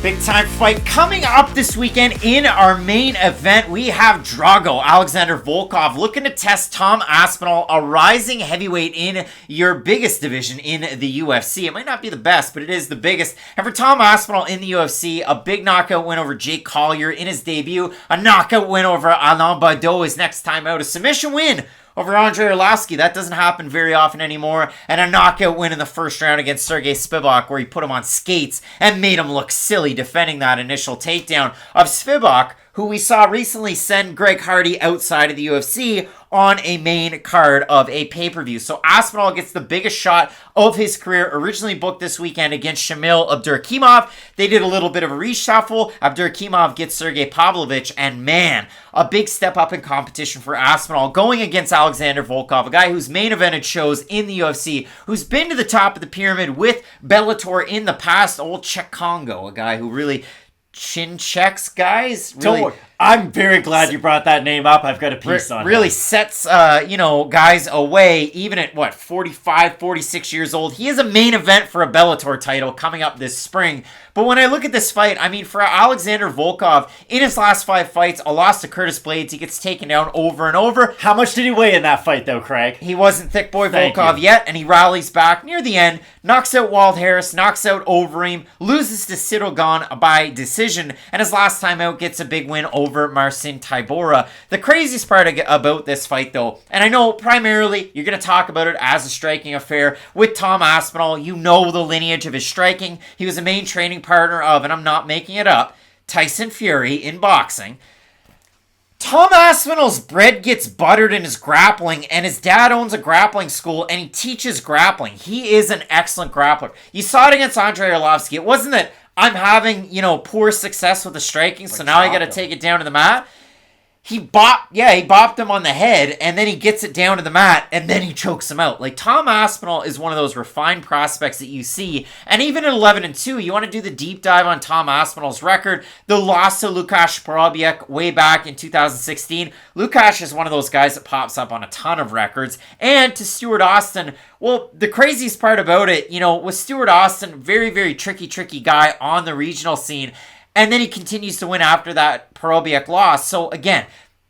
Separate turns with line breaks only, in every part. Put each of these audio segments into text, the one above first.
Big time fight coming up this weekend in our main event. We have Drago, Alexander Volkov, looking to test Tom Aspinall, a rising heavyweight in your biggest division in the UFC. It might not be the best, but it is the biggest. And for Tom Aspinall in the UFC, a big knockout win over Jake Collier in his debut, a knockout win over Alain Baudot his next time out, a submission win over Andrei Arlovski. That doesn't happen very often anymore. And a knockout win in the first round against Sergei Spivak, where he put him on skates and made him look silly defending that initial takedown of Spivak, who we saw recently send Greg Hardy outside of the UFC on a main card of a pay-per-view. So Aspinall gets the biggest shot of his career, originally booked this weekend against Shamil Abdurakhimov. They did a little bit of a reshuffle. Abdurakhimov gets Sergei Pavlovich, and man, a big step up in competition for Aspinall, going against Alexander Volkov, a guy who's main evented shows in the UFC, who's been to the top of the pyramid with Bellator in the past, old Czech Congo, a guy who really chin checks guys. Really,
I'm very glad you brought that name up. I've got a piece on
really
him.
Sets, guys away, even at, 45, 46 years old. He is a main event for a Bellator title coming up this spring. But when I look at this fight, I mean, for Alexander Volkov, in his last 5 fights, a loss to Curtis Blades, he gets taken down over and over.
How much did he weigh in that fight, though, Craig?
He wasn't Thick Boy Volkov yet, and he rallies back near the end, knocks out Wald Harris, knocks out Overeem, loses to Sidogan by decision, and his last time out gets a big win over Marcin Tybura. The craziest part about this fight, though, and I know primarily you're going to talk about it as a striking affair with Tom Aspinall. You know the lineage of his striking. He was a main training partner of, and I'm not making it up, Tyson Fury in boxing. Tom Aspinall's bread gets buttered in his grappling, and his dad owns a grappling school, and he teaches grappling. He is an excellent grappler. You saw it against Andrei Arlovski. It wasn't that I'm having, poor success with the striking, so now I got to take it down to the mat. He bopped him on the head, and then he gets it down to the mat, and then he chokes him out. Like, Tom Aspinall is one of those refined prospects that you see, and even at 11-2, you want to do the deep dive on Tom Aspinall's record. The loss to Lukasz Porobiec way back in 2016. Lukasz is one of those guys that pops up on a ton of records. And to Stuart Austin, well, the craziest part about it, with Stuart Austin, very, very tricky guy on the regional scene. And then he continues to win after that Porobiec loss. So again,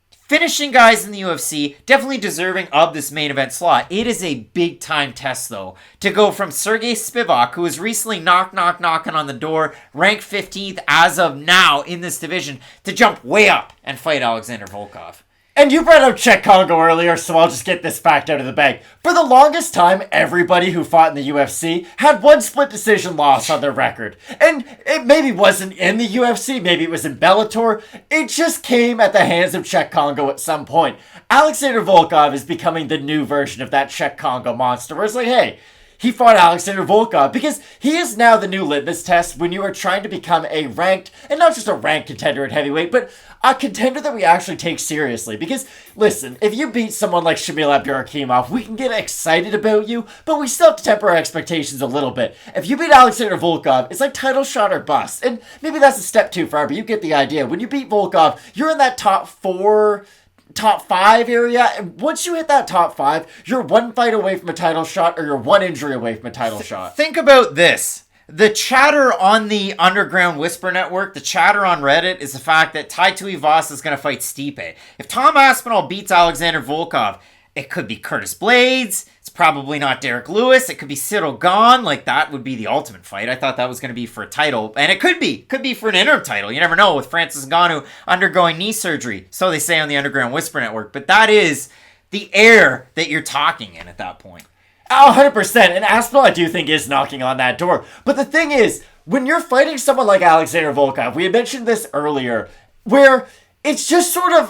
finishing guys in the UFC, definitely deserving of this main event slot. It is a big time test though, to go from Sergei Spivak, who was recently knocking on the door, ranked 15th as of now in this division, to jump way up and fight Alexander Volkov.
And you brought up Czech Congo earlier, so I'll just get this fact out of the bag. For the longest time, everybody who fought in the UFC had one split decision loss on their record. And it maybe wasn't in the UFC, maybe it was in Bellator. It just came at the hands of Czech Congo at some point. Alexander Volkov is becoming the new version of that Czech Congo monster, where it's like, hey, he fought Alexander Volkov because he is now the new litmus test when you are trying to become a ranked, and not just a ranked contender at heavyweight, but a contender that we actually take seriously. Because, listen, if you beat someone like Shamil Abdurakhimov, we can get excited about you, but we still have to temper our expectations a little bit. If you beat Alexander Volkov, it's like title shot or bust. And maybe that's a step too far, but you get the idea. When you beat Volkov, you're in that top 5 area, and once you hit that top 5, you're one fight away from a title shot, or you're one injury away from a title shot.
Think about this. The chatter on the Underground Whisper Network, the chatter on Reddit, is the fact that Tai Tuivasa is going to fight Stipe. If Tom Aspinall beats Alexander Volkov, it could be Curtis Blades. It's probably not Derek Lewis. It could be Sidogan. Like, that would be the ultimate fight. I thought that was going to be for a title. And it could be for an interim title. You never know, with Francis Ngannou undergoing knee surgery. So they say on the Underground Whisper Network. But that is the air that you're talking in at that point.
Oh, 100%. And Aspinall, I do think, is knocking on that door. But the thing is, when you're fighting someone like Alexander Volkov, we had mentioned this earlier, where it's just sort of,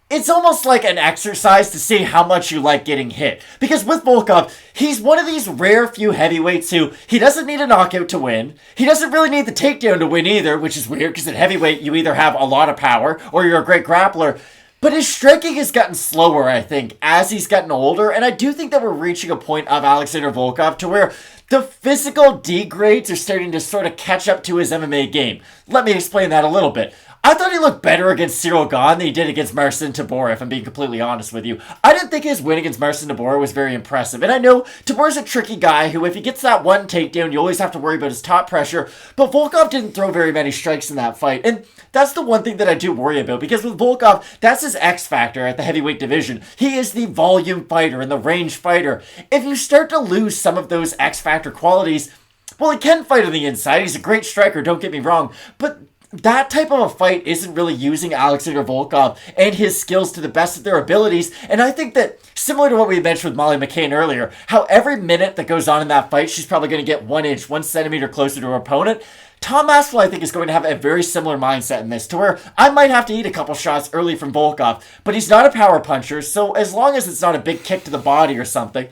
it's almost like an exercise to see how much you like getting hit. Because with Volkov, he's one of these rare few heavyweights who, he doesn't need a knockout to win. He doesn't really need the takedown to win either, which is weird, because at heavyweight, you either have a lot of power, or you're a great grappler. But his striking has gotten slower, I think, as he's gotten older. And I do think that we're reaching a point of Alexander Volkov to where the physical degrades are starting to sort of catch up to his MMA game. Let me explain that a little bit. I thought he looked better against Cyril Gane than he did against Marcin Tybura, if I'm being completely honest with you. I didn't think his win against Marcin Tybura was very impressive. And I know Tybura's a tricky guy who, if he gets that one takedown, you always have to worry about his top pressure. But Volkov didn't throw very many strikes in that fight. And that's the one thing that I do worry about, because with Volkov, that's his X factor at the heavyweight division. He is the volume fighter and the range fighter. If you start to lose some of those X factor qualities, well, he can fight on the inside. He's a great striker, don't get me wrong. But that type of a fight isn't really using Alexander Volkov and his skills to the best of their abilities. And I think that, similar to what we mentioned with Molly McCann earlier, how every minute that goes on in that fight, she's probably going to get 1 inch, 1 centimeter closer to her opponent. Tom Aspinall, I think, is going to have a very similar mindset in this, to where I might have to eat a couple shots early from Volkov, but he's not a power puncher, so as long as it's not a big kick to the body or something.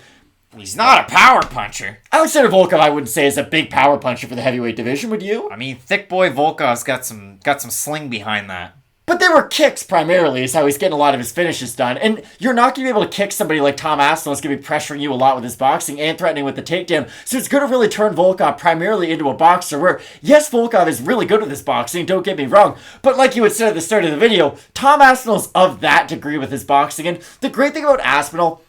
He's not a power puncher.
Alexander Volkov, I wouldn't say, is a big power puncher for the heavyweight division, would you?
I mean, thick boy Volkov's got some sling behind that.
But they were kicks primarily, is how he's getting a lot of his finishes done. And you're not going to be able to kick somebody like Tom Aspinall, who's going to be pressuring you a lot with his boxing and threatening with the takedown. So it's going to really turn Volkov primarily into a boxer where, yes, Volkov is really good with his boxing, don't get me wrong. But like you had said at the start of the video, Tom Aspinall's of that degree with his boxing. And the great thing about Aspinall,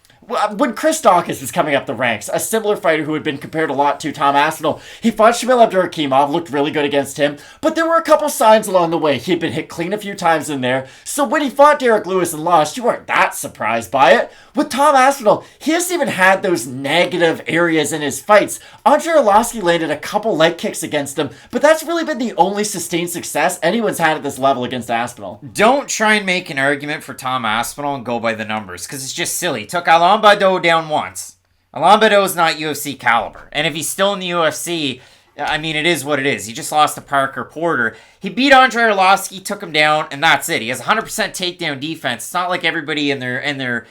when Chris Dawkins was coming up the ranks, a similar fighter who had been compared a lot to Tom Aspinall, he fought Shamil Abdurakhimov, looked really good against him, but there were a couple signs along the way. He'd been hit clean a few times in there, so when he fought Derek Lewis and lost, you weren't that surprised by it. With Tom Aspinall, he hasn't even had those negative areas in his fights. Andrei Arlovski landed a couple leg kicks against him, but that's really been the only sustained success anyone's had at this level against Aspinall.
Don't try and make an argument for Tom Aspinall and go by the numbers, because it's just silly. He took Alain Baudot down once. Alain Baudot's not UFC caliber. And if he's still in the UFC, I mean, it is what it is. He just lost to Parker Porter. He beat Andrei Arlovski, took him down, and that's it. He has 100% takedown defense. It's not like everybody and their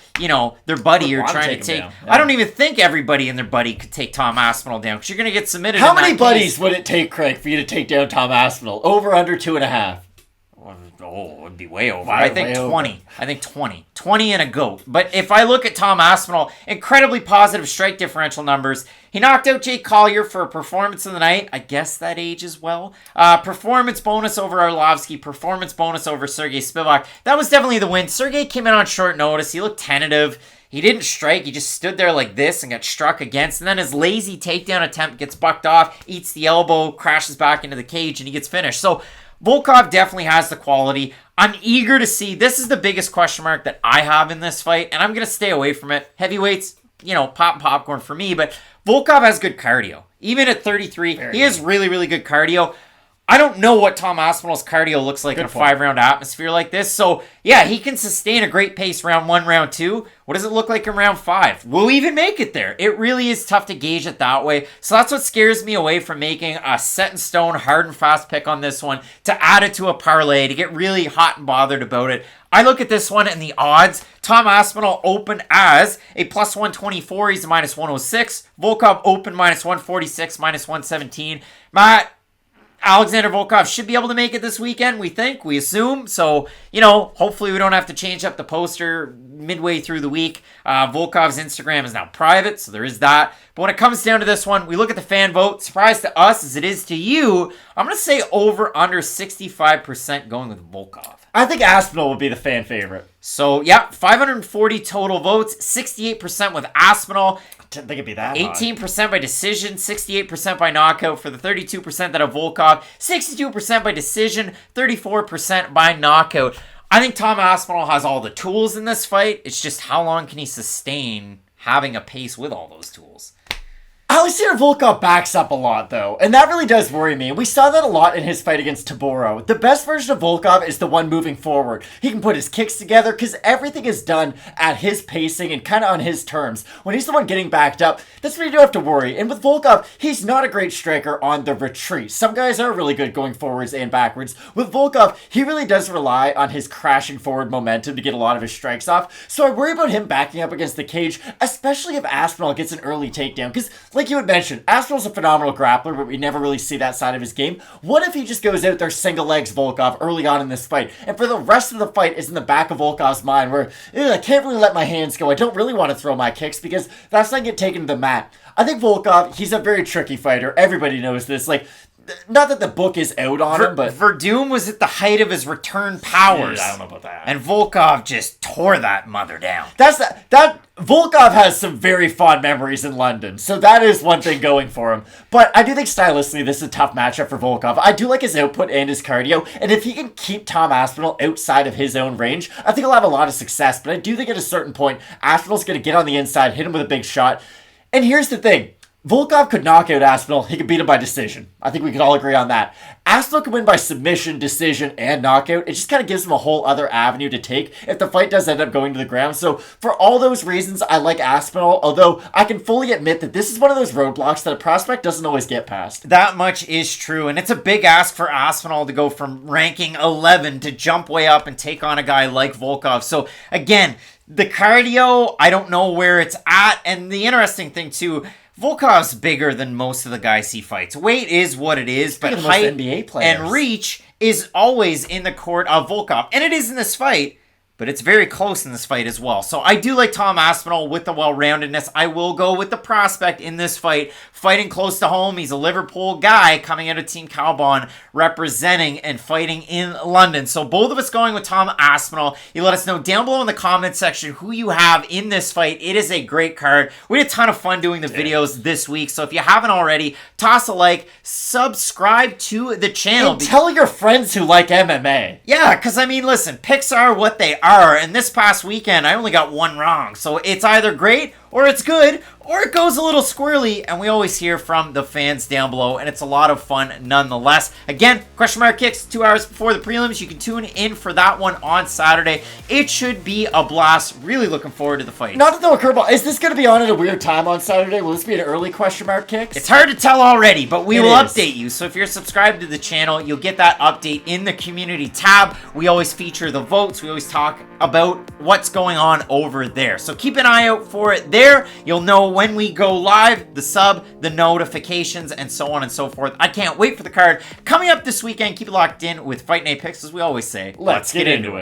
buddy are trying to take. Yeah. I don't even think everybody and their buddy could take Tom Aspinall down, because you're going to get submitted.
How many buddies would it take, Craig, for you to take down Tom Aspinall? Over, under 2.5?
Oh, it would be way over. I think 20. I think 20. 20 and a goat. But if I look at Tom Aspinall, incredibly positive strike differential numbers. He knocked out Jake Collier for a performance of the night. I guess that ages well. Performance bonus over Arlovski. Performance bonus over Sergei Spivak. That was definitely the win. Sergei came in on short notice. He looked tentative. He didn't strike. He just stood there like this and got struck against. And then his lazy takedown attempt gets bucked off, eats the elbow, crashes back into the cage, and he gets finished. So Volkov definitely has the quality. I'm eager to see. This is the biggest question mark that I have in this fight, and I'm going to stay away from it. Heavyweights, pop popcorn for me, but Volkov has good cardio. Even at 33, he has really, really good cardio. I don't know what Tom Aspinall's cardio looks like in a 5-round atmosphere like this. So, yeah, he can sustain a great pace round 1, round 2. What does it look like in round 5? Will we even make it there? It really is tough to gauge it that way. So that's what scares me away from making a set-in-stone, hard and fast pick on this one, to add it to a parlay, to get really hot and bothered about it. I look at this one and the odds. Tom Aspinall opened as a plus 124. He's a minus 106. Volkov opened minus 146, minus 117. Alexander Volkov should be able to make it this weekend, we think, we assume. So, hopefully we don't have to change up the poster midway through the week. Volkov's Instagram is now private, so there is that. But when it comes down to this one, we look at the fan vote. Surprise to us as it is to you. I'm going to say over under 65% going with Volkov.
I think Aspinall will be the fan favorite.
So, yeah, 540 total votes, 68% with Aspinall.
Didn't think it'd be that
18% by decision, 68% by knockout for the 32% that have Volkov, 62% by decision, 34% by knockout. I think Tom Aspinall has all the tools in this fight. It's just how long can he sustain having a pace with all those tools?
Alexander Volkov backs up a lot, though, and that really does worry me. We saw that a lot in his fight against Tybura. The best version of Volkov is the one moving forward. He can put his kicks together because everything is done at his pacing and kind of on his terms. When he's the one getting backed up, that's when you don't have to worry. And with Volkov, he's not a great striker on the retreat. Some guys are really good going forwards and backwards. With Volkov, he really does rely on his crashing forward momentum to get a lot of his strikes off. So I worry about him backing up against the cage, especially if Aspinall gets an early takedown. Because, like you had mentioned, Aspinall's a phenomenal grappler, but we never really see that side of his game. What if he just goes out there single legs Volkov early on in this fight, and for the rest of the fight is in the back of Volkov's mind where, I can't really let my hands go. I don't really want to throw my kicks because that's not get taken to the mat. I think Volkov, he's a very tricky fighter. Everybody knows this. Like, not that the book is out on him, but
Verdum was at the height of his return powers.
I don't know about that.
And Volkov just tore that mother down.
That Volkov has some very fond memories in London, so that is one thing going for him. But I do think stylistically this is a tough matchup for Volkov. I do like his output and his cardio, and if he can keep Tom Aspinall outside of his own range, I think he'll have a lot of success. But I do think at a certain point, Aspinall's going to get on the inside, hit him with a big shot. And here's the thing. Volkov could knock out Aspinall. He could beat him by decision. I think we could all agree on that. Aspinall can win by submission, decision, and knockout. It just kind of gives him a whole other avenue to take if the fight does end up going to the ground. So for all those reasons, I like Aspinall, although I can fully admit that this is one of those roadblocks that a prospect doesn't always get past.
That much is true, and it's a big ask for Aspinall to go from ranking 11 to jump way up and take on a guy like Volkov. So again, the cardio, I don't know where it's at, and the interesting thing too, Volkov's bigger than most of the guys he fights. Weight is what it is, but height
NBA players
and reach is always in the court of Volkov. And it is in this fight, but it's very close in this fight as well. So I do like Tom Aspinall with the well-roundedness. I will go with the prospect in this fight. Fighting close to home. He's a Liverpool guy coming out of Team Calbon, representing and fighting in London. So both of us going with Tom Aspinall. You let us know down below in the comment section who you have in this fight. It is a great card. We had a ton of fun doing the videos this week. So if you haven't already, toss a like, subscribe to the channel.
And tell your friends who like MMA.
Yeah, because I mean, listen, picks are what they are. And this past weekend, I only got one wrong. So it's either great or it's good, or it goes a little squirrely, and we always hear from the fans down below, and it's a lot of fun nonetheless. Again, question mark kicks 2 hours before the prelims. You can tune in for that one on Saturday. It should be a blast. Really looking forward to the fight.
Not to throw a curveball, is this going to be on at a weird time on Saturday? Will this be an early question mark kicks?
It's hard to tell already, but we will update you. So if you're subscribed to the channel, you'll get that update in the community tab. We always feature the votes. We always talk about what's going on over there. So keep an eye out for it there. You'll know when we go live, the sub, the notifications, and so on and so forth. I can't wait for the card coming up this weekend. Keep it locked in with Fight Night Picks, as we always say.
Let's get into it.